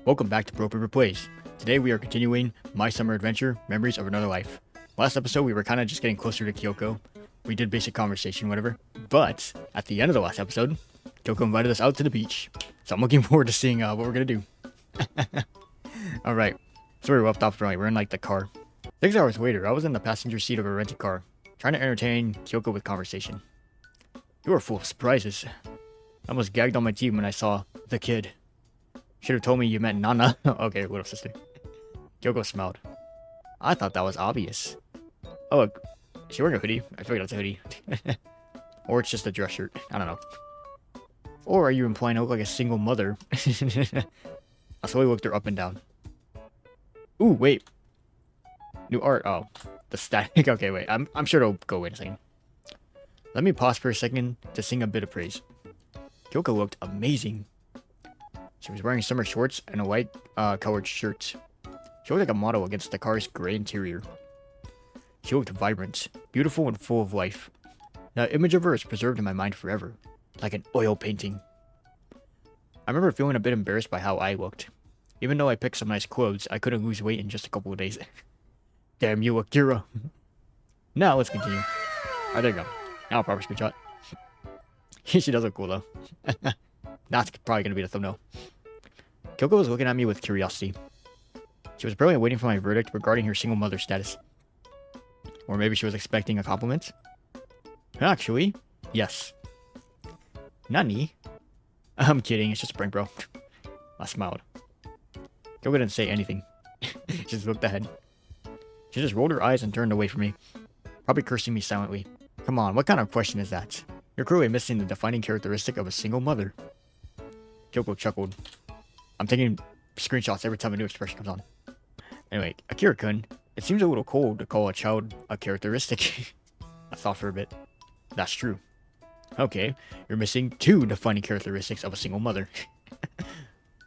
Welcome back to Bro Paper Plays. Today we are continuing my summer adventure, Memories of Another Life. Last episode we were kind of just getting closer to Kyoko. We did basic conversation, whatever. But at the end of the last episode, Kyoko invited us out to the beach. So I'm looking forward to seeing what we're gonna do. Alright, so we left off right. We're in like the car. 6 hours later, I was in the passenger seat of a rented car, trying to entertain Kyoko with conversation. You were full of surprises. I almost gagged on my teeth when I saw the kid. Should have told me you meant Nana. Okay, little sister. Kyoko smiled. I thought that was obvious. Oh, look. Is she wearing a hoodie? I figured that's a hoodie. Or it's just a dress shirt. I don't know. Or are you implying I look like a single mother? I slowly looked her up and down. Ooh, wait. New art. Oh, the static. Okay, wait. I'm sure it'll go in a second. Let me pause for a second to sing a bit of praise. Kyoko looked amazing. She was wearing summer shorts and a white colored shirt. She looked like a model against the car's gray interior. She looked vibrant, beautiful, and full of life. That image of her is preserved in my mind forever, like an oil painting. I remember feeling a bit embarrassed by how I looked. Even though I picked some nice clothes, I couldn't lose weight in just a couple of days. Damn you, Akira. Now let's continue. Oh, there you go. Now proper screenshot. She does look cool though. That's probably going to be the thumbnail. Kyoko was looking at me with curiosity. She was probably waiting for my verdict regarding her single mother status. Or maybe she was expecting a compliment. Actually, yes. Nani? I'm kidding, it's just a prank, bro. I smiled. Kyoko didn't say anything. She just looked ahead. She just rolled her eyes and turned away from me. Probably cursing me silently. Come on, what kind of question is that? You're clearly missing the defining characteristic of a single mother. Kyoko chuckled. I'm taking screenshots every time a new expression comes on. Anyway, Akira-kun, it seems a little cold to call a child a characteristic. I thought for a bit. That's true. Okay, you're missing 2 defining characteristics of a single mother.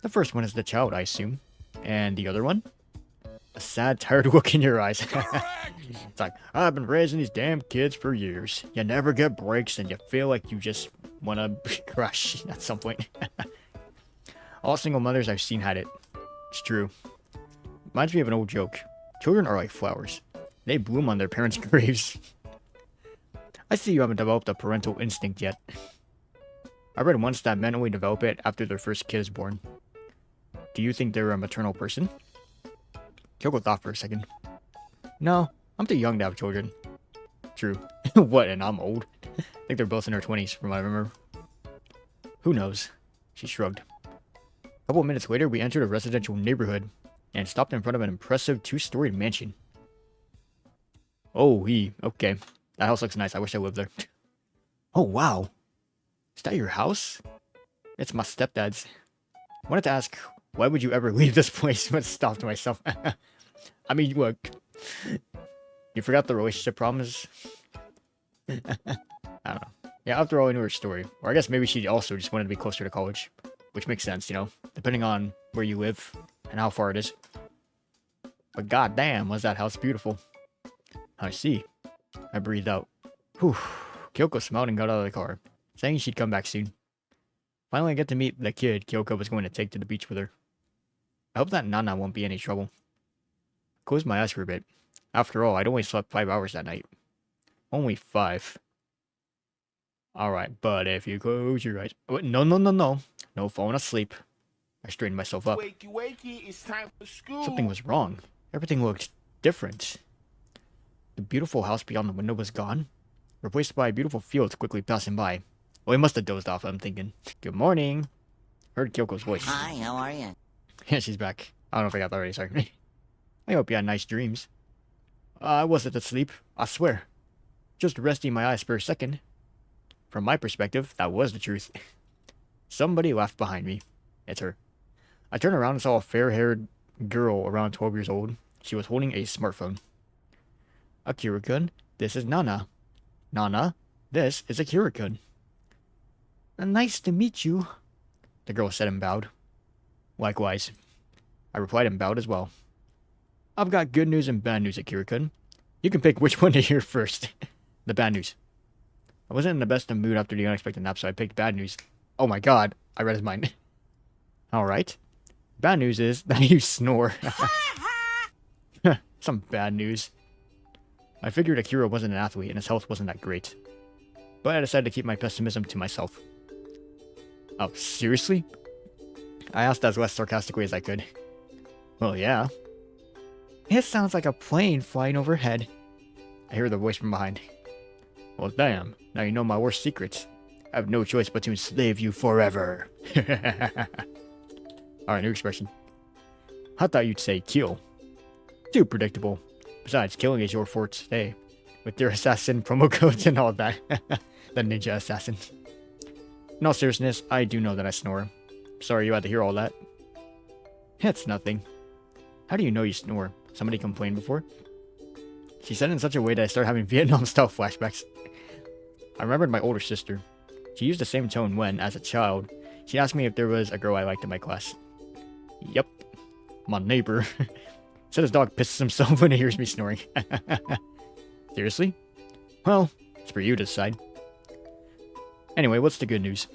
The first one is the child, I assume. And the other one? A sad, tired look in your eyes. It's like, I've been raising these damn kids for years. You never get breaks and you feel like you just want to crush at some point. All single mothers I've seen had it. It's true. Reminds me of an old joke. Children are like flowers. They bloom on their parents' graves. I see you haven't developed a parental instinct yet. I read once that men only develop it after their first kid is born. Do you think they're a maternal person? Kyoko thought for a second. No, I'm too young to have children. True. What, and I'm old? I think they're both in their 20s, from what I remember. Who knows? She shrugged. A couple of minutes later, we entered a residential neighborhood and stopped in front of an impressive 2-storied mansion. Oh, okay. That house looks nice. I wish I lived there. Oh, wow. Is that your house? It's my stepdad's. I wanted to ask, why would you ever leave this place? But stopped myself. I mean, look. You forgot the relationship problems? I don't know. Yeah, after all, I knew her story. Or I guess maybe she also just wanted to be closer to college. Which makes sense, you know, depending on where you live and how far it is. But goddamn, was that house beautiful. I see. I breathed out. Whew. Kyoko smiled and got out of the car, saying she'd come back soon. Finally, I get to meet the kid Kyoko was going to take to the beach with her. I hope that Nana won't be any trouble. I closed my eyes for a bit. After all, I'd only slept 5 hours that night. Only 5. Alright, but if you close your eyes... Oh, no. No falling asleep. I straightened myself up. Wakey, wakey, it's time for school. Something was wrong. Everything looked different. The beautiful house beyond the window was gone, replaced by beautiful fields quickly passing by. Well, he must have dozed off, I'm thinking. Good morning. Heard Kyoko's voice. Hi, how are you? Yeah, she's back. I don't know if I got that already, sorry. I hope you had nice dreams. I wasn't asleep, I swear. Just resting my eyes for a second. From my perspective, that was the truth. Somebody laughed behind me. It's her. I turned around and saw a fair-haired girl around 12 years old. She was holding a smartphone. Akira-kun, this is Nana. Nana, this is Akira-kun. Nice to meet you, the girl said and bowed. Likewise. I replied and bowed as well. I've got good news and bad news, Akira-kun. You can pick which one to hear first. The bad news. I wasn't in the best of mood after the unexpected nap, so I picked bad news. Oh my god, I read his mind. Alright. Bad news is that you snore. Some bad news. I figured Akira wasn't an athlete and his health wasn't that great. But I decided to keep my pessimism to myself. Oh, seriously? I asked as less sarcastically as I could. Well, yeah. It sounds like a plane flying overhead. I hear the voice from behind. Well, damn. Now you know my worst secrets. I have no choice but to enslave you forever. Alright, new expression. I thought you'd say kill. Too predictable. Besides, killing is your forte. With your assassin promo codes and all that. The ninja assassin. In all seriousness, I do know that I snore. Sorry you had to hear all that. It's nothing. How do you know you snore? Somebody complained before? She said it in such a way that I started having Vietnam-style flashbacks. I remembered my older sister. She used the same tone when, as a child, she asked me if there was a girl I liked in my class. Yep. My neighbor. Said his dog pisses himself when he hears me snoring. Seriously? Well, it's for you to decide. Anyway, what's the good news?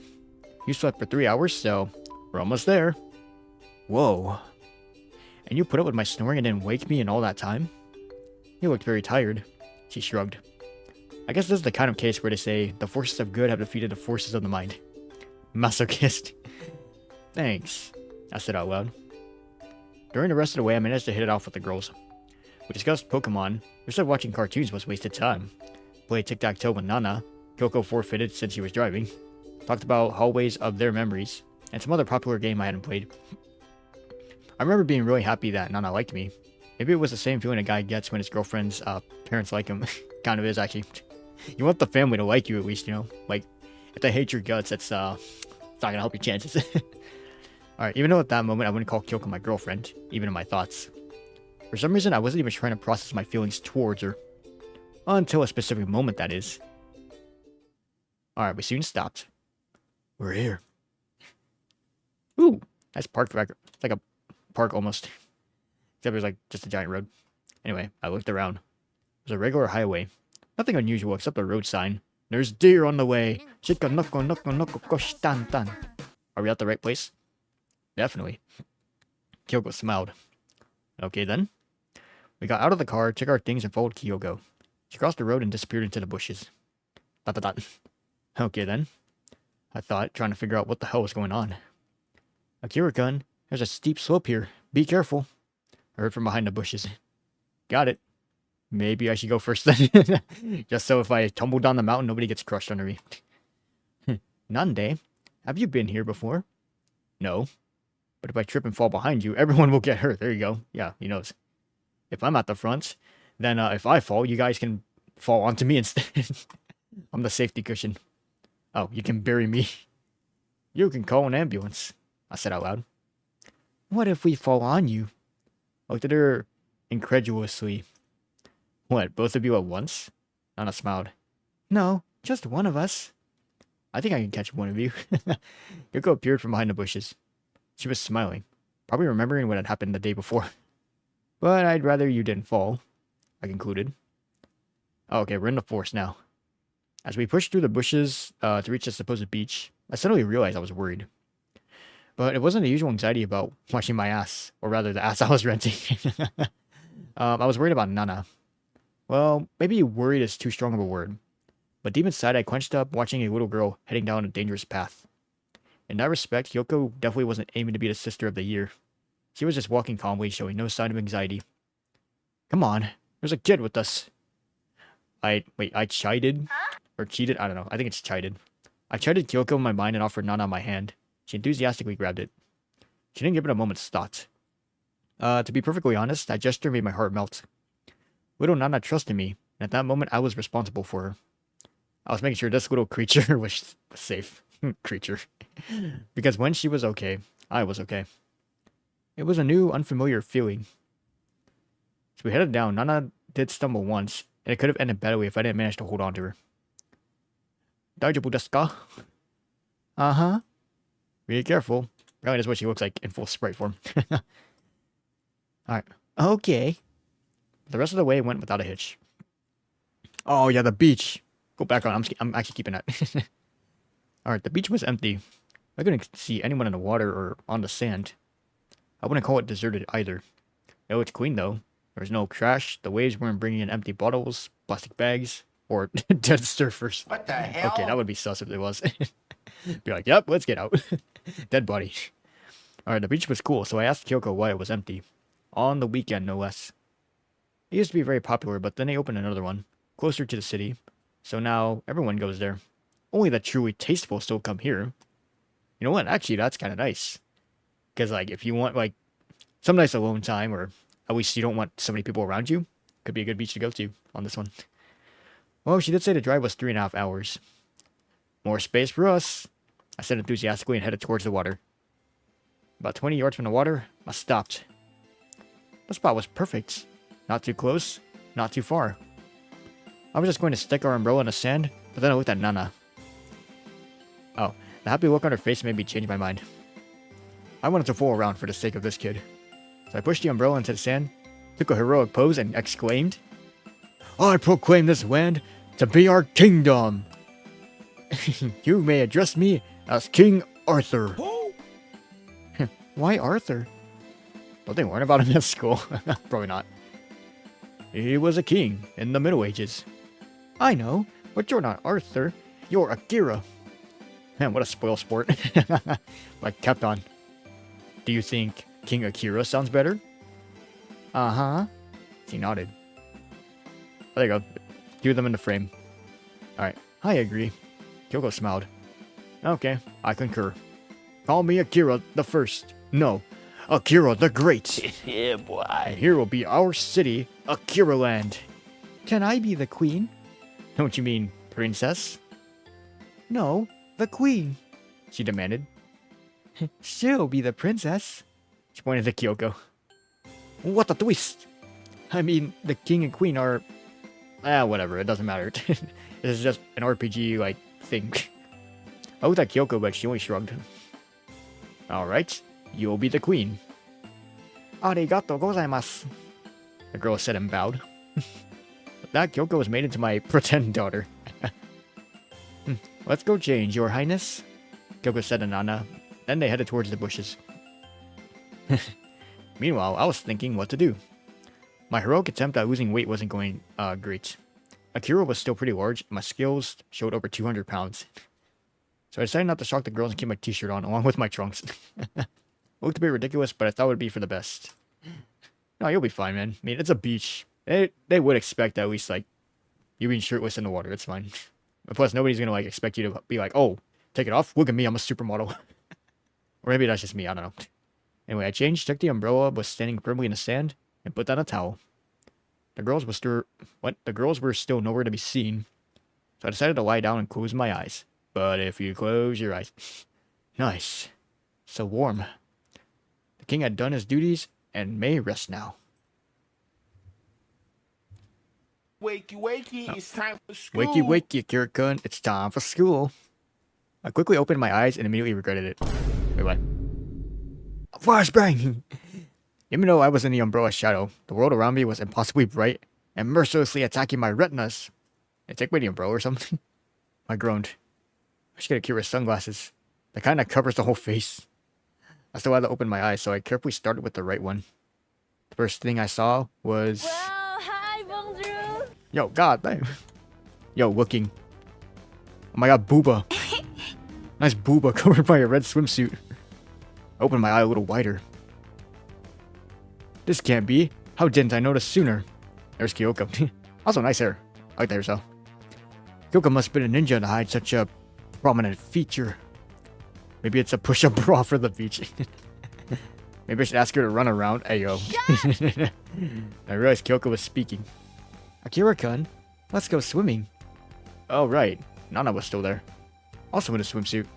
You slept for 3 hours, so we're almost there. Whoa. And you put up with my snoring and didn't wake me in all that time? You looked very tired. She shrugged. I guess this is the kind of case where they say, the forces of good have defeated the forces of the mind. Masochist. Thanks. I said out loud. During the rest of the way, I managed to hit it off with the girls. We discussed Pokemon. We said watching cartoons was wasted time. Played tic-tac-toe with Nana. Kyoko forfeited since she was driving. Talked about hallways of their memories. And some other popular game I hadn't played. I remember being really happy that Nana liked me. Maybe it was the same feeling a guy gets when his girlfriend's parents like him. Kind of is, actually. You want the family to like you at least, you know? Like, if they hate your guts, it's not gonna help your chances. Alright, even though at that moment I wouldn't call Kyoko my girlfriend, even in my thoughts. For some reason, I wasn't even trying to process my feelings towards her. Until a specific moment, that is. Alright, we soon stopped. We're here. Ooh, nice park back. It's like a park almost. Except it was like just a giant road. Anyway, I looked around. It was a regular highway. Nothing unusual except a road sign. There's deer on the way. Shikanoko, Nokonoko, Koshitantan. Are we at the right place? Definitely. Kyoko smiled. Okay then. We got out of the car, took our things, and followed Kyoko. She crossed the road and disappeared into the bushes. Dot dot dot. Okay then. I thought, trying to figure out what the hell was going on. Akira-kun, there's a steep slope here. Be careful. I heard from behind the bushes. Got it. Maybe I should go first then. Just so if I tumble down the mountain, nobody gets crushed under me. Nande, have you been here before? No. But if I trip and fall behind you, everyone will get hurt. There you go. Yeah, he knows. If I'm at the front, then if I fall, you guys can fall onto me instead. I'm the safety cushion. Oh, you can bury me. You can call an ambulance. I said out loud. What if we fall on you? I looked at her incredulously. What, both of you at once? Nana smiled. No, just one of us. I think I can catch one of you. Kyoko appeared from behind the bushes. She was smiling, probably remembering what had happened the day before. But I'd rather you didn't fall, I concluded. Oh, okay, we're in the forest now. As we pushed through the bushes to reach the supposed beach, I suddenly realized I was worried. But it wasn't the usual anxiety about washing my ass, or rather the ass I was renting. I was worried about Nana. Well, maybe worried is too strong of a word. But deep inside, I clenched up watching a little girl heading down a dangerous path. In that respect, Kyoko definitely wasn't aiming to be the sister of the year. She was just walking calmly, showing no sign of anxiety. Come on, there's a kid with us. I chided? Or cheated? I don't know. I think it's chided. I chided Kyoko in my mind and offered Nana my hand. She enthusiastically grabbed it. She didn't give it a moment's thought. To be perfectly honest, that gesture made my heart melt. Little Nana trusted me, and at that moment I was responsible for her. I was making sure this little creature was safe. Creature. Because when she was okay, I was okay. It was a new, unfamiliar feeling. So we headed down. Nana did stumble once, and it could have ended badly if I didn't manage to hold on to her. Daijoubu desu ka? Uh-huh. Be careful. Apparently that's what she looks like in full sprite form. Alright. Okay. The rest of the way went without a hitch. Oh yeah, the beach. Go back on. I'm actually keeping that. Alright, the beach was empty. I couldn't see anyone in the water or on the sand. I wouldn't call it deserted either. No, it's clean though. There was no trash. The waves weren't bringing in empty bottles, plastic bags, or dead surfers. What the hell? Okay, that would be sus if there was. Be like, yep, let's get out. Dead body. Alright, the beach was cool, so I asked Kyoko why it was empty. On the weekend, no less. It used to be very popular, but then they opened another one, closer to the city. So now, everyone goes there. Only the truly tasteful still come here. You know what? Actually, that's kind of nice. Because, like, if you want, like, some nice alone time, or at least you don't want so many people around you, could be a good beach to go to on this one. Well, she did say the drive was 3.5 hours. More space for us, I said enthusiastically and headed towards the water. About 20 yards from the water, I stopped. The spot was perfect. Not too close, not too far. I was just going to stick our umbrella in the sand, but then I looked at Nana. Oh, the happy look on her face made me change my mind. I wanted to fool around for the sake of this kid. So I pushed the umbrella into the sand, took a heroic pose, and exclaimed, I proclaim this land to be our kingdom! You may address me as King Arthur. Why Arthur? Don't they learn about him at school? Probably not. He was a king in the Middle Ages. I know, but you're not Arthur. You're Akira. Man, what a spoil sport. Like, kept on. Do you think King Akira sounds better? Uh-huh. He nodded. There you go. Cue them in the frame. Alright, I agree. Kyoko smiled. Okay, I concur. Call me Akira the First. No, Akira the Great. Yeah, boy. And here will be our city, Akira Land. Can I be the queen? Don't you mean princess? No, the queen, she demanded. She'll be the princess. She pointed to Kyoko. What a twist! I mean, the king and queen are... whatever, it doesn't matter. This is just an RPG, like, thing. I looked at Kyoko, but she only shrugged. Alright, you'll be the queen. Arigato gozaimasu. The girl said and bowed. With that, Kyoko was made into my pretend daughter. Let's go change, your highness, Kyoko said to Nana. Then they headed towards the bushes. Meanwhile, I was thinking what to do. My heroic attempt at losing weight wasn't going great. Akira was still pretty large, and my scales showed over 200 pounds. So I decided not to shock the girls and keep my t-shirt on, along with my trunks. It looked a bit ridiculous, but I thought it would be for the best. No, you'll be fine, man. I mean, it's a beach. They would expect at least, like, you being shirtless in the water. It's fine. But plus, nobody's gonna, like, expect you to be like, oh, take it off? Look at me, I'm a supermodel. Or maybe that's just me, I don't know. Anyway, I changed, took the umbrella, was standing firmly in the sand, and put down a towel. The girls were still nowhere to be seen, so I decided to lie down and close my eyes. But if you close your eyes... Nice. So warm. The king had done his duties, and may rest now. Wakey, wakey, it's time for school. Wakey, wakey, Akira-kun, it's time for school. I quickly opened my eyes and immediately regretted it. Wait, what? Flashbang! Even though I was in the umbrella's shadow, the world around me was impossibly bright and mercilessly attacking my retinas. Hey, take away the umbrella or something? I groaned. I should get Akira's sunglasses. The kind that covers the whole face. I still had to open my eyes, so I carefully started with the right one. The first thing I saw was... Well, hi, bonjour. Yo, god damn. Yo, looking. Oh my god, booba. Nice booba covered by a red swimsuit. I opened my eye a little wider. This can't be. How didn't I notice sooner? There's Kyoko. Also, nice hair. I like the hairstyle. Kyoko must have been a ninja to hide such a prominent feature. Maybe it's a push-up bra for the beach. Maybe I should ask her to run around. Ayo. I realized Kyoko was speaking. Akira-kun, let's go swimming. Oh, right. Nana was still there. Also in a swimsuit.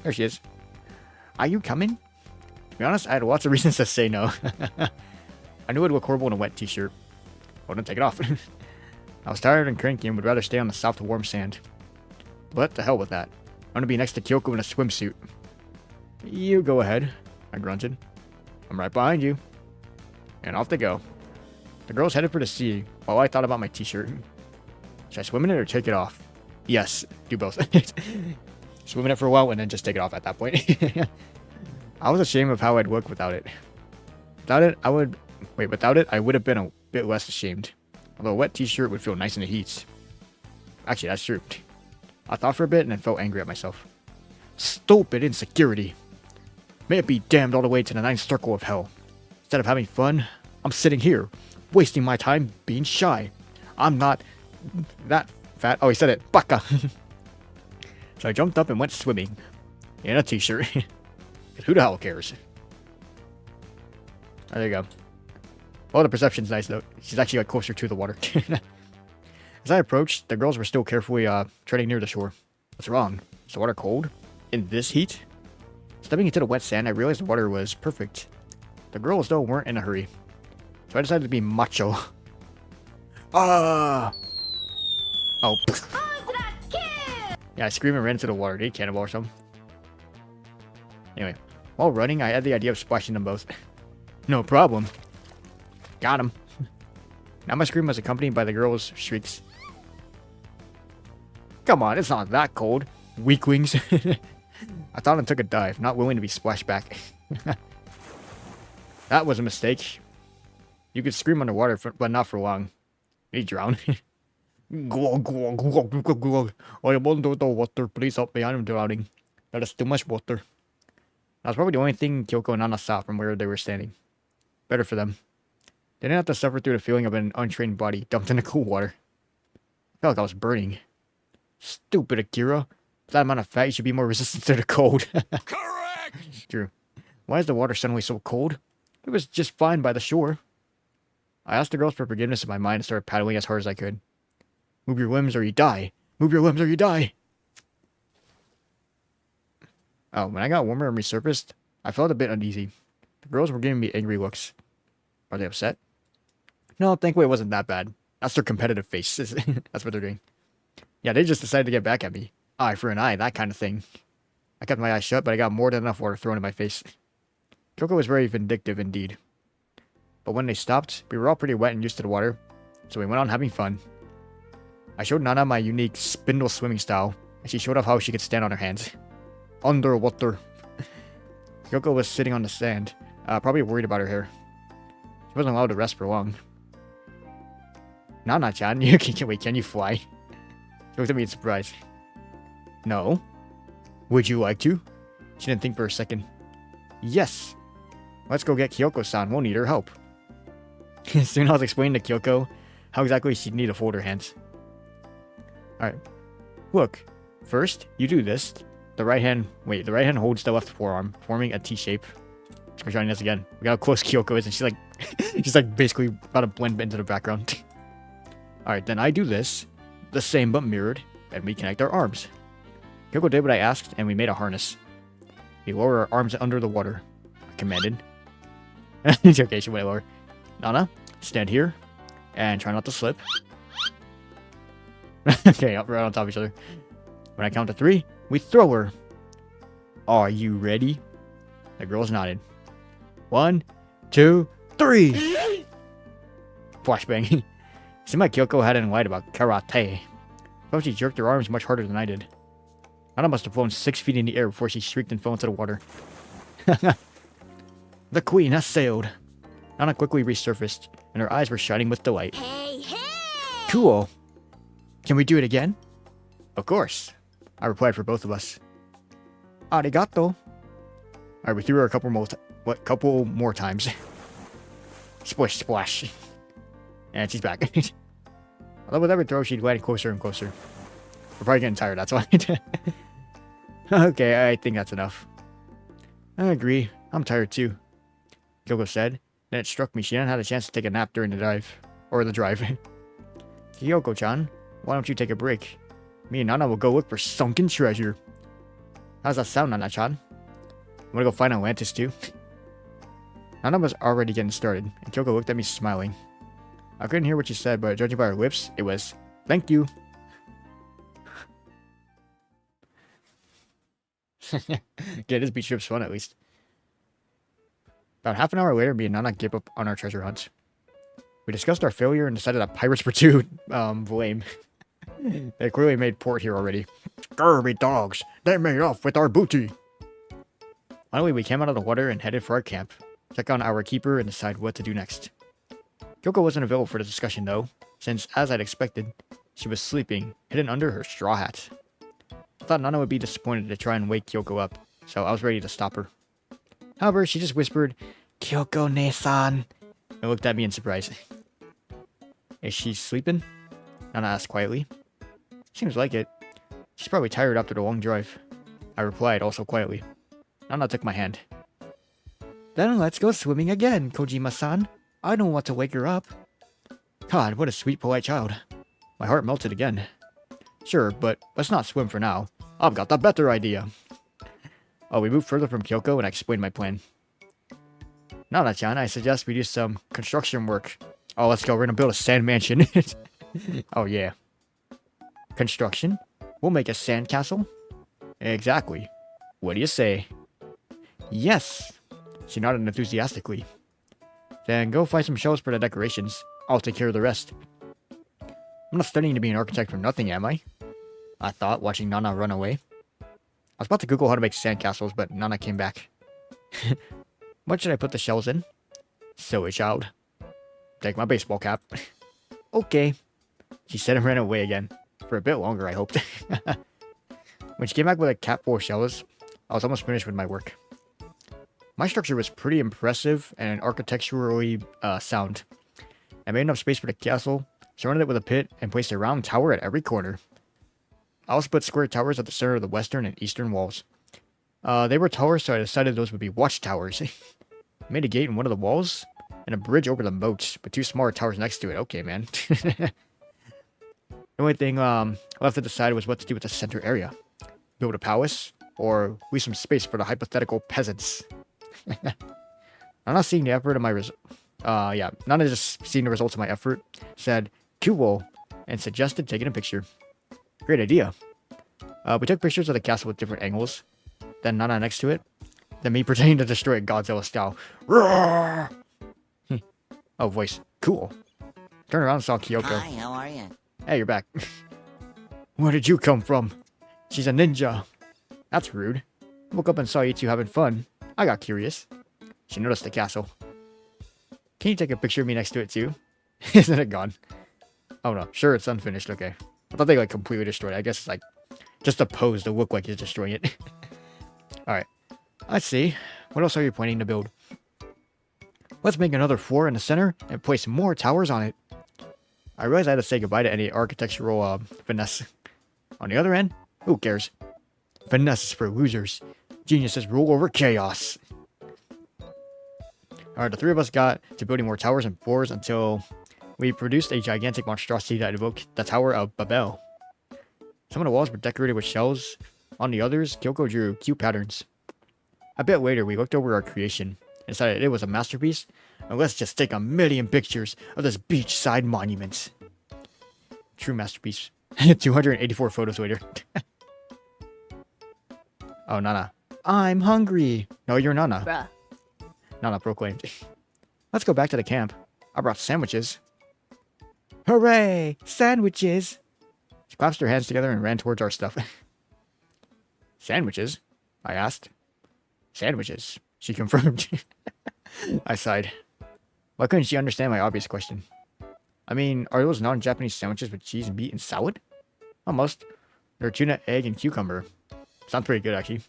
There she is. Are you coming? To be honest, I had lots of reasons to say no. I knew it would look horrible in a wet t-shirt. I wouldn't take it off. I was tired and cranky and would rather stay on the soft, warm sand. But the hell with that. I'm gonna be next to Kyoko in a swimsuit. You go ahead, I grunted. I'm right behind you. And off they go. The girls headed for the sea, while I thought about my t-shirt. Should I swim in it or take it off? Yes, do both. Swim in it for a while and then just take it off at that point. I was ashamed of how I'd look without it. Without it, I would... Wait, without it, I would have been a bit less ashamed. Although a wet t-shirt would feel nice in the heat. Actually, that's true. I thought for a bit and then felt angry at myself. Stupid insecurity. May it be damned all the way to the ninth circle of hell. Instead of having fun, I'm sitting here, wasting my time being shy. I'm not that fat. Oh, he said it. Baka. So I jumped up and went swimming. In a t-shirt. Who the hell cares? Oh, there you go. Oh, the perception's nice though. She's actually like closer to the water. As I approached, the girls were still carefully treading near the shore. What's wrong? Is the water cold? In this heat? Stepping into the wet sand, I realized the water was perfect. The girls, though, weren't in a hurry. So I decided to be macho. Ah! Oh. Yeah, I screamed and ran into the water. Did he cannonball or something? Anyway, while running, I had the idea of splashing them both. No problem. Got him. Now my scream was accompanied by the girls' shrieks. Come on, it's not that cold. Weaklings. I thought and took a dive, not willing to be splashed back. That was a mistake. You could scream underwater, but not for long. You drown. I am under the water. Please help me. I'm drowning. That is too much water. That was probably the only thing Kyoko and Nana saw from where they were standing. Better for them. They didn't have to suffer through the feeling of an untrained body dumped in the cool water. I felt like I was burning. Stupid Akira. With that amount of fat, you should be more resistant to the cold. Correct! True. Why is the water suddenly so cold? It was just fine by the shore. I asked the girls for forgiveness in my mind and started paddling as hard as I could. Move your limbs or you die. Move your limbs or you die. Oh, when I got warmer and resurfaced, I felt a bit uneasy. The girls were giving me angry looks. Are they upset? No, thankfully it wasn't that bad. That's their competitive face. That's what they're doing. Yeah, they just decided to get back at me. Eye for an eye, that kind of thing. I kept my eyes shut, but I got more than enough water thrown in my face. Kyoko was very vindictive indeed. But when they stopped, we were all pretty wet and used to the water, so we went on having fun. I showed Nana my unique spindle swimming style, and she showed off how she could stand on her hands. Underwater. Kyoko was sitting on the sand, probably worried about her hair. She wasn't allowed to rest for long. Nana-chan, can you fly? She looked at me in surprise. No. Would you like to? She didn't think for a second. Yes. Let's go get Kyoko-san. We'll need her help. Soon I was explaining to Kyoko how exactly she'd need to fold her hands. Alright. Look. First, you do this. The right hand holds the left forearm, forming a T shape. She's showing us again. Look how close Kyoko is, and she's like basically about to blend into the background. Alright, then I do this. The same but mirrored, and we connect our arms. Kyoko did what I asked, and we made a harness. We lower our arms under the water. I commanded. It's okay, she went lower. Nana, stand here, and try not to slip. Okay, up right on top of each other. When I count to 3, we throw her. Are you ready? The girls nodded. 1, 2, 3! Flashbang. Seemed like Kyoko hadn't lied about karate. I thought she jerked her arms much harder than I did. Nana must have flown 6 feet in the air before she shrieked and fell into the water. The queen has sailed. Nana quickly resurfaced, and her eyes were shining with delight. Hey, hey! Cool. Can we do it again? Of course. I replied for both of us. Arigato. Alright, we threw her a couple more times. Splish, splash. And she's back. Although with every throw, she'd glide closer and closer. We're probably getting tired, that's why. Okay, I think that's enough. I agree. I'm tired too. Kyoko said. Then it struck me she hadn't had a chance to take a nap during the dive. Or the drive. Kyoko-chan, why don't you take a break? Me and Nana will go look for sunken treasure. How's that sound, Nana-chan? Wanna go find Atlantis too? Nana was already getting started, and Kyoko looked at me smiling. I couldn't hear what she said, but judging by her lips, it was, thank you. Okay, this beach trip's fun at least. About half an hour later, me and Nana gave up on our treasure hunt. We discussed our failure and decided that pirates were too, lame. They clearly made port here already. Scurvy dogs! They made off with our booty! Finally, we came out of the water and headed for our camp. Check on our keeper and decide what to do next. Kyoko wasn't available for the discussion though, since, as I'd expected, she was sleeping, hidden under her straw hat. I thought Nana would be disappointed to try and wake Kyoko up, so I was ready to stop her. However, she just whispered, "Kyoko-ne-san," and looked at me in surprise. "Is she sleeping?" Nana asked quietly. "Seems like it. She's probably tired after the long drive," I replied, also quietly. Nana took my hand. "Then let's go swimming again, Kojima-san. I don't want to wake her up." God, what a sweet, polite child. My heart melted again. "Sure, but let's not swim for now. I've got the better idea." Oh, we moved further from Kyoko and I explained my plan. "Nana-chan, I suggest we do some construction work." "Oh, let's go. We're gonna build a sand mansion." "Oh, yeah. Construction? We'll make a sand castle?" "Exactly. What do you say?" "Yes." She nodded enthusiastically. "Then go find some shells for the decorations. I'll take care of the rest." I'm not studying to be an architect for nothing, am I? I thought, watching Nana run away. I was about to Google how to make sandcastles, but Nana came back. "What should I put the shells in?" "Silly child. Take my baseball cap." "Okay." She said and ran away again. For a bit longer, I hoped. When she came back with a cap full of shells, I was almost finished with my work. My structure was pretty impressive and architecturally sound. I made enough space for the castle, surrounded it with a pit, and placed a round tower at every corner. I also put square towers at the center of the western and eastern walls. They were taller, so I decided those would be watchtowers. I made a gate in one of the walls, and a bridge over the moat, but two smaller towers next to it. Okay, man. The only thing left to decide was what to do with the center area. Build a palace, or leave some space for the hypothetical peasants. I'm not seeing the effort of my Nana just seeing the results of my effort, said, "Cool," and suggested taking a picture. Great idea. We took pictures of the castle with different angles, then Nana next to it, then me pretending to destroy it Godzilla style. Roar! Oh, voice. Cool. Turned around and saw Kyoko. Hi, how are you? "Hey, you're back." "Where did you come from?" "She's a ninja." "That's rude. Woke up and saw you two having fun. I got curious." She noticed the castle. "Can you take a picture of me next to it too?" "Isn't it gone?" "Oh no, sure, it's unfinished. Okay. I thought they completely destroyed it. I guess it's just a pose to look like it's destroying it." Alright. Let's see. What else are you planning to build? "Let's make another floor in the center and place more towers on it." I realized I had to say goodbye to any architectural finesse. On the other end, who cares? Finesse is for losers. Geniuses rule over chaos. Alright, the three of us got to building more towers and floors until we produced a gigantic monstrosity that evoked the Tower of Babel. Some of the walls were decorated with shells. On the others, Kyoko drew cute patterns. A bit later, we looked over our creation and decided it was a masterpiece, and let's just take 1,000,000 pictures of this beachside monument. True masterpiece. 284 photos later. Oh, Nana. "I'm hungry." "No, you're Nana." Bruh. Nana proclaimed. "Let's go back to the camp. I brought sandwiches." "Hooray! Sandwiches!" She clasped her hands together and ran towards our stuff. "Sandwiches?" I asked. "Sandwiches," she confirmed. I sighed. Why couldn't she understand my obvious question? I mean, are those non-Japanese sandwiches with cheese, meat, and salad? Almost. They're tuna, egg, and cucumber. Sounds pretty good, actually.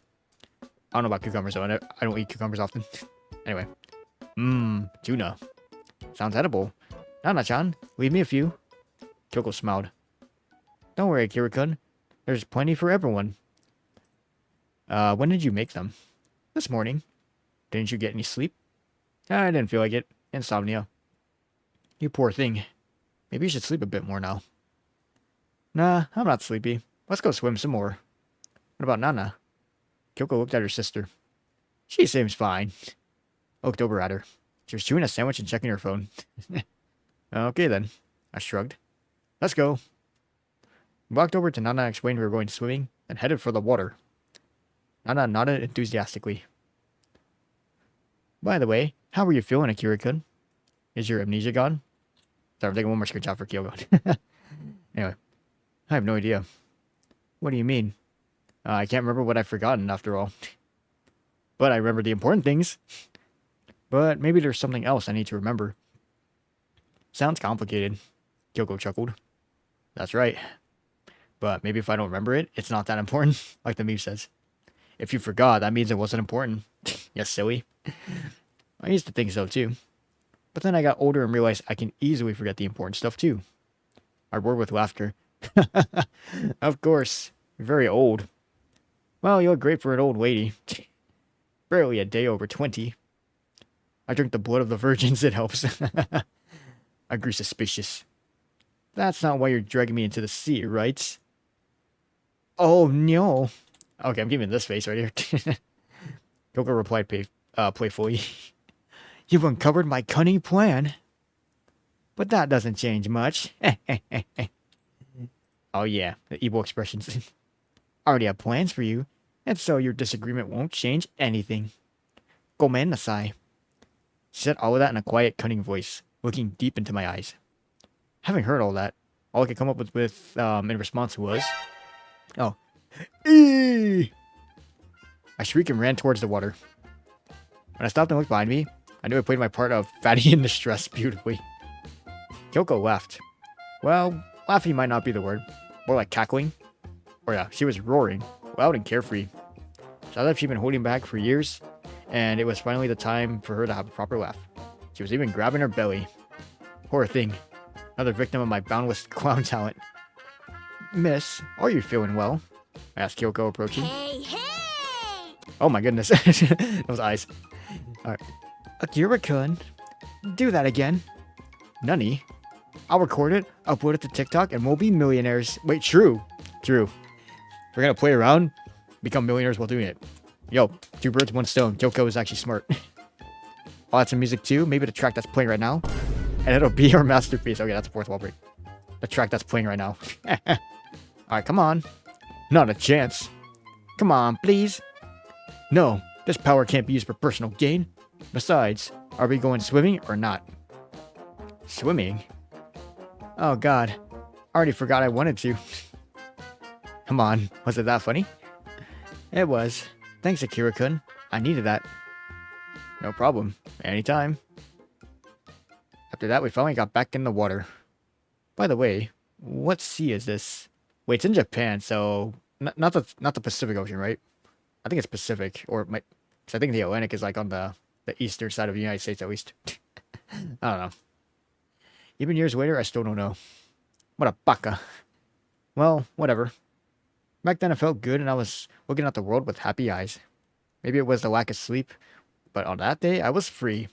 I don't know about cucumbers, though. I don't eat cucumbers often. Anyway. Tuna. Sounds edible. "Nana-chan, leave me a few." Kyoko smiled. "Don't worry, Akira-kun. There's plenty for everyone." When did you make them?" "This morning." "Didn't you get any sleep?" "I didn't feel like it. Insomnia." "You poor thing. Maybe you should sleep a bit more now." "Nah, I'm not sleepy. Let's go swim some more." "What about Nana?" Kyoko looked at her sister. "She seems fine." I looked over at her. She was chewing a sandwich and checking her phone. "Okay then." I shrugged. "Let's go." We walked over to Nana and explained we were going swimming, and headed for the water. Nana nodded enthusiastically. "By the way, how are you feeling, Akira-kun? Is your amnesia gone?" Sorry, I'm taking one more screenshot for Kyoko. Anyway, I have no idea. "What do you mean?" I can't remember what I've forgotten, after all." but I remember the important things. But maybe there's something else I need to remember. Sounds complicated, Kyoko chuckled. That's right. But maybe if I don't remember it, it's not that important, like the meme says. If you forgot, that means it wasn't important. Yes, silly. I used to think so too. But then I got older and realized I can easily forget the important stuff too. I roared with laughter. Of course. You're very old. Well, you look great for an old lady. Barely a day over 20. I drink the blood of the virgins, it helps. I grew suspicious. That's not why you're dragging me into the sea, right? Oh, no. Okay, I'm giving this face right here. Kyoko replied playfully. You've uncovered my cunning plan. But that doesn't change much. Oh yeah, the evil expressions. I already have plans for you, and so your disagreement won't change anything. Gomen nasai. She said all of that in a quiet, cunning voice, looking deep into my eyes. Having heard all that, all I could come up with in response was, oh, eee! I shrieked and ran towards the water. When I stopped and looked behind me, I knew I played my part of Fatty in Distress beautifully. Kyoko laughed. Well, laughing might not be the word. More like cackling. Or yeah, she was roaring, loud and carefree. Sounds like she'd been holding back for years, and it was finally the time for her to have a proper laugh. She was even grabbing her belly. Poor thing. Another victim of my boundless clown talent. Miss, are you feeling well? I asked Kyoko, approaching. Hey, hey! Oh my goodness. Those eyes. Alright. Akira-kun, do that again. Nani? I'll record it, upload it to TikTok, and we'll be millionaires. Wait, true. True. We're gonna play around, become millionaires while doing it. Yo, 2 birds, 1 stone. Kyoko is actually smart. I'll add some music too, maybe the track that's playing right now. And it'll be our masterpiece. Okay, that's a 4th wall break. The track that's playing right now. Alright, come on. Not a chance. Come on, please. No, this power can't be used for personal gain. Besides, are we going swimming or not? Swimming? Oh god, I already forgot I wanted to. Come on, was it that funny? It was. Thanks, Akira-kun. I needed that. No problem. Anytime. After that, we finally got back in the water. By the way, what sea is this? Wait, it's in Japan, so not the Pacific Ocean, right? I think it's Pacific, or my, cause I think the Atlantic is like on the eastern side of the United States at least. I don't know. Even years later, I still don't know. What a baka. Well, whatever. Back then I felt good and I was looking at the world with happy eyes. Maybe it was the lack of sleep, but on that day, I was free.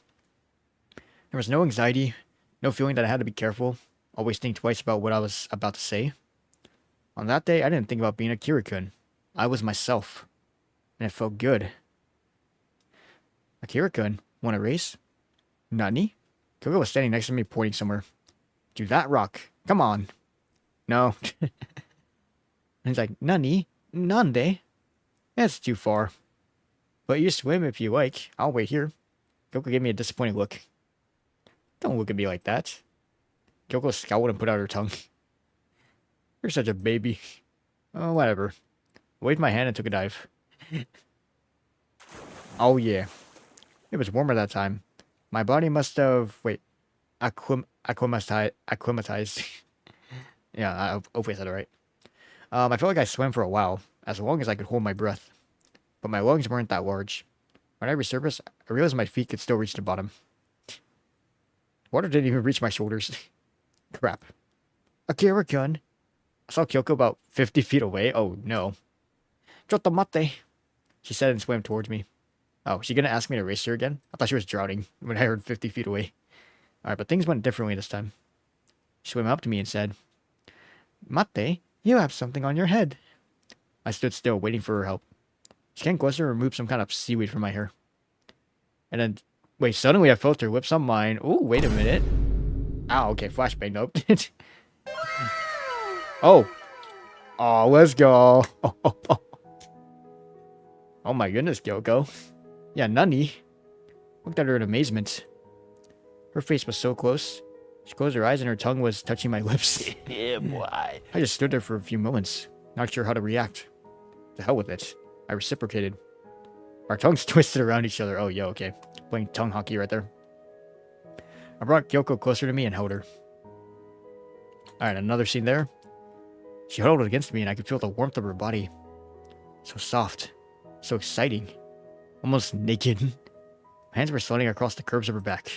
There was no anxiety, no feeling that I had to be careful, always think twice about what I was about to say. On that day, I didn't think about being a Akira-kun. I was myself. And it felt good. Akira-kun, want a race? Nani? Kyoko was standing next to me pointing somewhere. Do that rock. Come on. No. And he's like, Nani? Nande? That's too far. But you swim if you like. I'll wait here. Kyoko gave me a disappointed look. Don't look at me like that. Kyoko scowled and put out her tongue. You're such a baby. Oh, whatever. I waved my hand and took a dive. Oh, yeah. It was warmer that time. My body must have... Wait. Acclimatized. Yeah, I hopefully I said it right. I felt like I swam for a while, as long as I could hold my breath. But my lungs weren't that large. When I resurfaced, I realized my feet could still reach the bottom. Water didn't even reach my shoulders. Crap. Akira-kun. I saw Kyoko about 50 feet away. Oh, no. Chotto mate, she said and swam towards me. Oh, she gonna ask me to race her again? I thought she was drowning when I heard 50 feet away. Alright, but things went differently this time. She swam up to me and said, Mate, you have something on your head. I stood still, waiting for her help. She came closer and removed some kind of seaweed from my hair. And then, wait, suddenly I felt her lips on mine. Ooh, wait a minute. Ow, okay, flashbang, nope. Oh. Oh, let's go. Oh my goodness, Kyoko. Yeah, Nani. Looked at her in amazement. Her face was so close. She closed her eyes and her tongue was touching my lips. Yeah, boy. I just stood there for a few moments, not sure how to react. To hell with it. I reciprocated. Our tongues twisted around each other. Oh, yo, okay. Playing tongue hockey right there. I brought Kyoko closer to me and held her. Alright, another scene there. She huddled against me and I could feel the warmth of her body. So soft. So exciting. Almost naked. My hands were sliding across the curves of her back.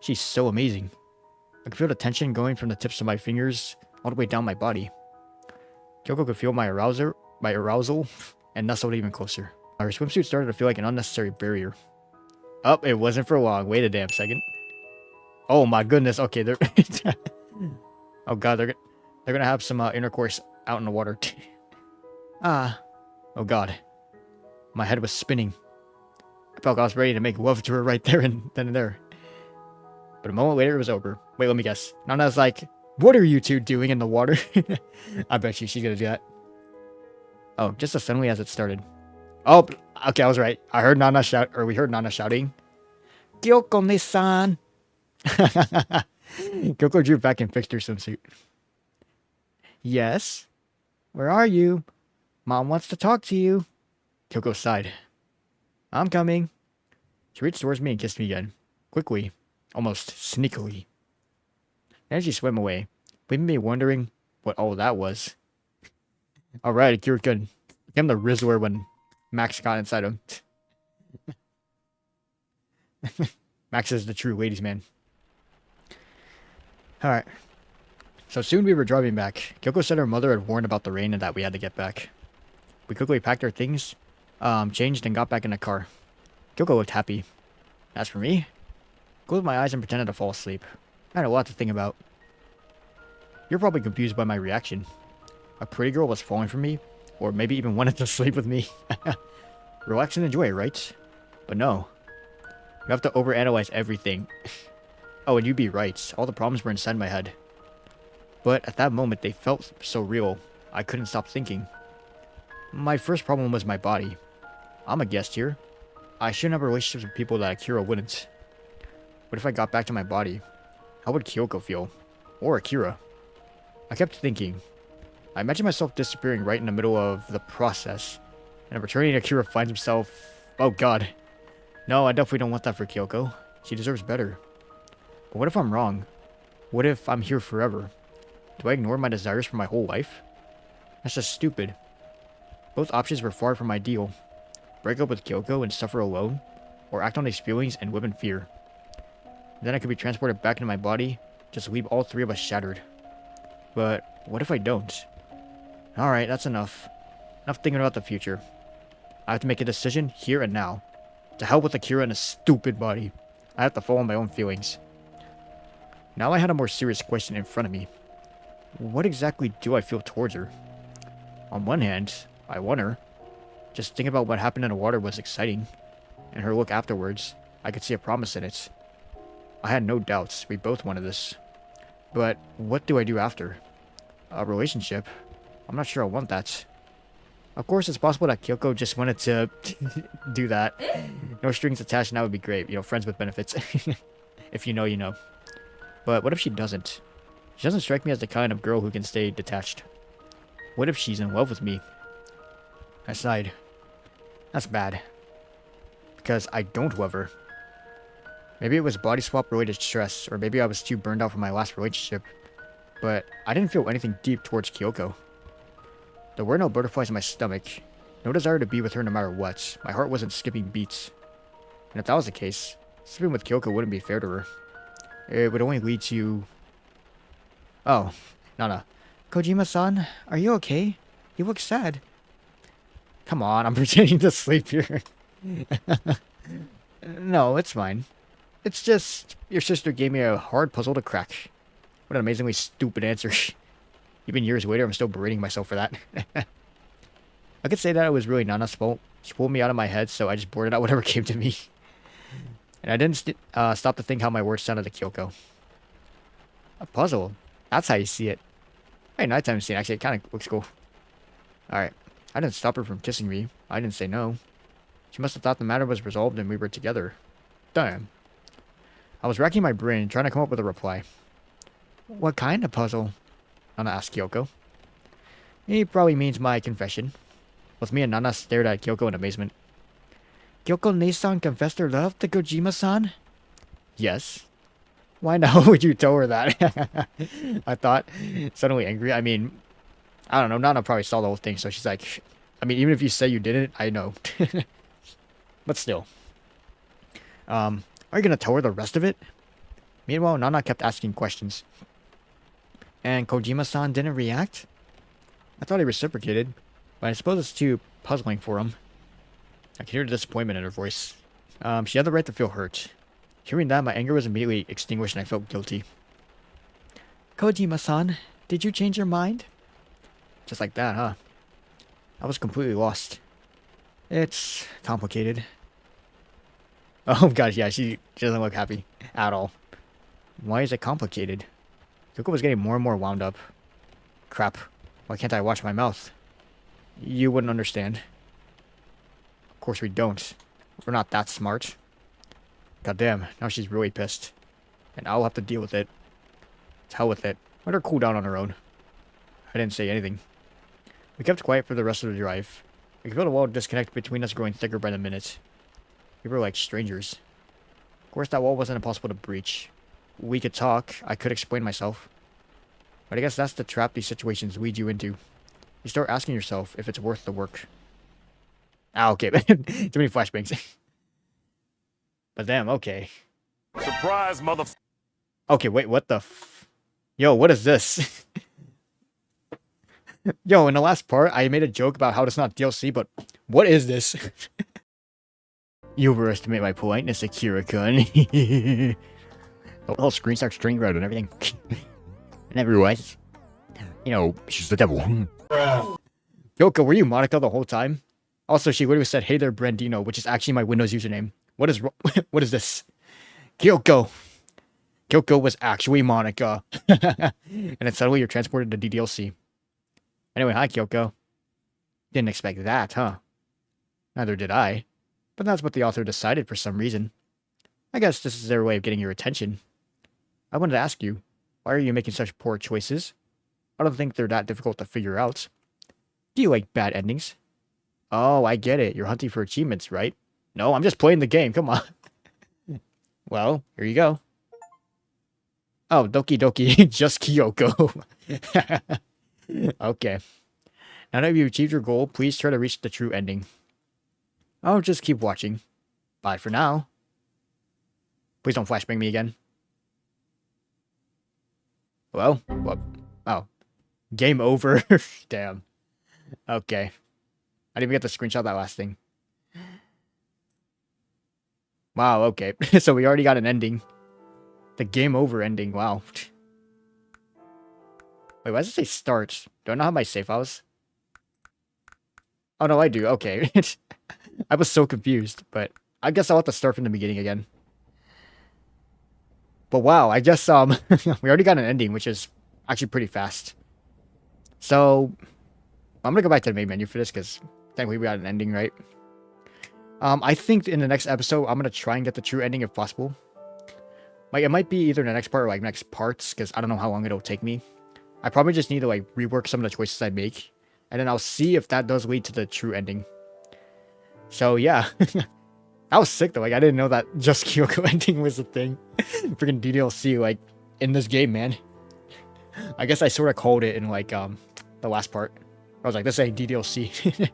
She's so amazing. I could feel the tension going from the tips of my fingers all the way down my body. Kyoko could feel my arousal and nestled even closer. Her swimsuit started to feel like an unnecessary barrier. Oh, it wasn't for long. Wait a damn second. Oh my goodness. Okay, they're... oh god, they're gonna have some intercourse out in the water. Ah. Oh god. My head was spinning. I felt like I was ready to make love to her right there and then and there. But a moment later, it was over. Wait, let me guess. Nana's like, what are you two doing in the water? I bet you she's gonna do that. Oh, just as suddenly as it started. Oh, okay, I was right. I heard Nana shout, or we heard Nana shouting, Kyoko-ne-san! Kyoko drew back and fixed her swimsuit. Yes? Where are you? Mom wants to talk to you. Kyoko sighed. I'm coming. She reached towards me and kissed me again. Quickly. Almost sneakily. Then she swam away, leaving me wondering what all that was. Alright, Akira-kun. Became the Rizzler when Max got inside him. Max is the true ladies' man. Alright. So soon we were driving back. Kyoko said her mother had warned about the rain and that we had to get back. We quickly packed our things, changed and got back in the car. Kyoko looked happy. As for me, I closed my eyes and pretended to fall asleep. I had a lot to think about. You're probably confused by my reaction. A pretty girl was falling for me, or maybe even wanted to sleep with me. Relax and enjoy, right? But no. You have to overanalyze everything. Oh, and you'd be right. All the problems were inside my head. But at that moment, they felt so real, I couldn't stop thinking. My first problem was my body. I'm a guest here. I shouldn't have relationships with people that Akira wouldn't. What if I got back to my body? How would Kyoko feel? Or Akira? I kept thinking. I imagined myself disappearing right in the middle of the process. And returning, Akira finds himself... Oh god. No, I definitely don't want that for Kyoko. She deserves better. But what if I'm wrong? What if I'm here forever? Do I ignore my desires for my whole life? That's just stupid. Both options were far from ideal. Break up with Kyoko and suffer alone, or act on these feelings and live in fear. Then I could be transported back into my body, just leave all three of us shattered. But what if I don't? Alright, that's enough. Enough thinking about the future. I have to make a decision here and now. To hell with Akira and his stupid body. I have to follow my own feelings. Now I had a more serious question in front of me. What exactly do I feel towards her? On one hand, I want her. Just thinking about what happened in the water was exciting. And her look afterwards, I could see a promise in it. I had no doubts, we both wanted this. But what do I do after? A relationship? I'm not sure I want that. Of course, it's possible that Kyoko just wanted to do that. No strings attached, and that would be great. You know, friends with benefits. If you know, you know. But what if she doesn't? She doesn't strike me as the kind of girl who can stay detached. What if she's in love with me? I sighed. That's bad. Because I don't love her. Maybe it was body swap related stress, or maybe I was too burned out from my last relationship. But I didn't feel anything deep towards Kyoko. There were no butterflies in my stomach. No desire to be with her no matter what. My heart wasn't skipping beats. And if that was the case, sleeping with Kyoko wouldn't be fair to her. It would only lead to... Oh, Nana. Kojima-san, are you okay? You look sad. Come on, I'm pretending to sleep here. No, it's fine. It's just... Your sister gave me a hard puzzle to crack. What an amazingly stupid answer. Even years later, I'm still berating myself for that. I could say that it was really Nana's fault. She pulled me out of my head, so I just blurted out whatever came to me. And I didn't stop to think how my words sounded to Kyoko. A puzzle? That's how you see it. Hey, nighttime scene. Actually, it kind of looks cool. Alright. I didn't stop her from kissing me. I didn't say no. She must have thought the matter was resolved and we were together. Damn. I was racking my brain, trying to come up with a reply. What kind of puzzle? Nana asked Kyoko. He probably means my confession. Both me and Nana stared at Kyoko in amazement. Kyoko-ne-san confessed her love to Kojima-san? Yes. Why now would you tell her that? I thought, suddenly angry. I mean, I don't know. Nana probably saw the whole thing, so she's like, I mean, even if you say you didn't, I know. But still. Are you gonna tell her the rest of it? Meanwhile, Nana kept asking questions. And Kojima-san didn't react? I thought he reciprocated, but I suppose it's too puzzling for him. I could hear the disappointment in her voice. She had the right to feel hurt. Hearing that, my anger was immediately extinguished and I felt guilty. Kojima-san, did you change your mind? Just like that, huh? I was completely lost. It's complicated. Oh god, yeah, she doesn't look happy at all. Why is it complicated? Kyoko was getting more and more wound up. Crap. Why can't I watch my mouth? You wouldn't understand. Of course we don't. We're not that smart. Goddamn, now she's really pissed. And I'll have to deal with it. To hell with it. Let her cool down on her own. I didn't say anything. We kept quiet for the rest of the drive. I could feel the wall disconnect between us growing thicker by the minute. We were like strangers. Of course that wall wasn't impossible to breach. We could talk, I could explain myself. But I guess that's the trap these situations lead you into. You start asking yourself if it's worth the work. Ah, okay. Too many flashbangs. But damn, okay. Surprise, mother. Okay, wait, what the Yo, what is this? Yo, in the last part, I made a joke about how it's not DLC, but what is this? You overestimate my politeness, Akira-kun. The whole screen starts string red and everything. And everyone's, you know, she's the devil. Kyoko, were you Monica the whole time? Also, she literally said, "Hey there, Brandino," which is actually my Windows username. What is what is this? Kyoko. Kyoko was actually Monica. And then suddenly you're transported to DDLC. Anyway, hi, Kyoko. Didn't expect that, huh? Neither did I. But that's what the author decided for some reason. I guess this is their way of getting your attention. I wanted to ask you, why are you making such poor choices? I don't think they're that difficult to figure out. Do you like bad endings? Oh, I get it. You're hunting for achievements, right? No, I'm just playing the game. Come on. Well, here you go. Oh, Doki Doki. Just Kyoko. Okay. Now that you've achieved your goal, please try to reach the true ending. I'll just keep watching. Bye for now. Please don't flashbang me again. Hello? What? Oh. Game over. Damn. Okay. I didn't even get to screenshot that last thing. Wow, okay. So we already got an ending. The game over ending. Wow. Wait, why does it say start? Do I not have my save files? Oh, no, I do. Okay. I was so confused, but I guess I'll have to start from the beginning again. But wow, I guess, we already got an ending, which is actually pretty fast. So, I'm gonna go back to the main menu for this, because technically we got an ending, right? I think in the next episode, I'm gonna try and get the true ending if possible. Like, it might be either the next part or, like, next parts, because I don't know how long it'll take me. I probably just need to, like, rework some of the choices I make, and then I'll see if that does lead to the true ending. So, yeah. That was sick, though. Like, I didn't know that just Kyoko ending was a thing. Freaking DDLC, like, in this game, man. I guess I sort of called it in, like, the last part. I was like, this ain't DDLC.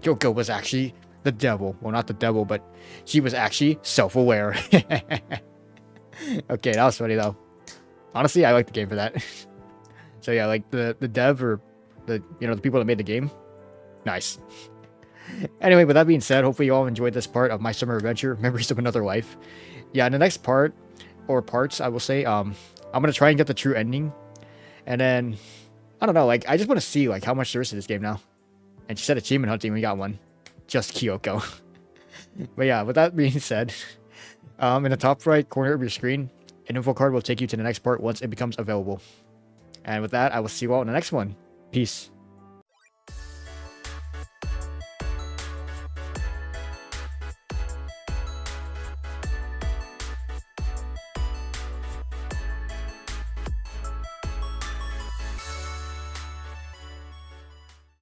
Kyoko was actually the devil. Well, not the devil, but she was actually self-aware. Okay, that was funny, though. Honestly, I like the game for that. So, yeah, like, the dev or the, you know, the people that made the game. Nice. Anyway, with that being said, hopefully you all enjoyed this part of my summer adventure, Memories of Another Life. Yeah, in the next part, or parts, I will say, I'm going to try and get the true ending. And then, I don't know, like, I just want to see, like, how much there is to this game now. And she said achievement hunting, we got one. Just Kyoko. But yeah, with that being said, in the top right corner of your screen, an info card will take you to the next part once it becomes available. And with that, I will see you all in the next one. Peace.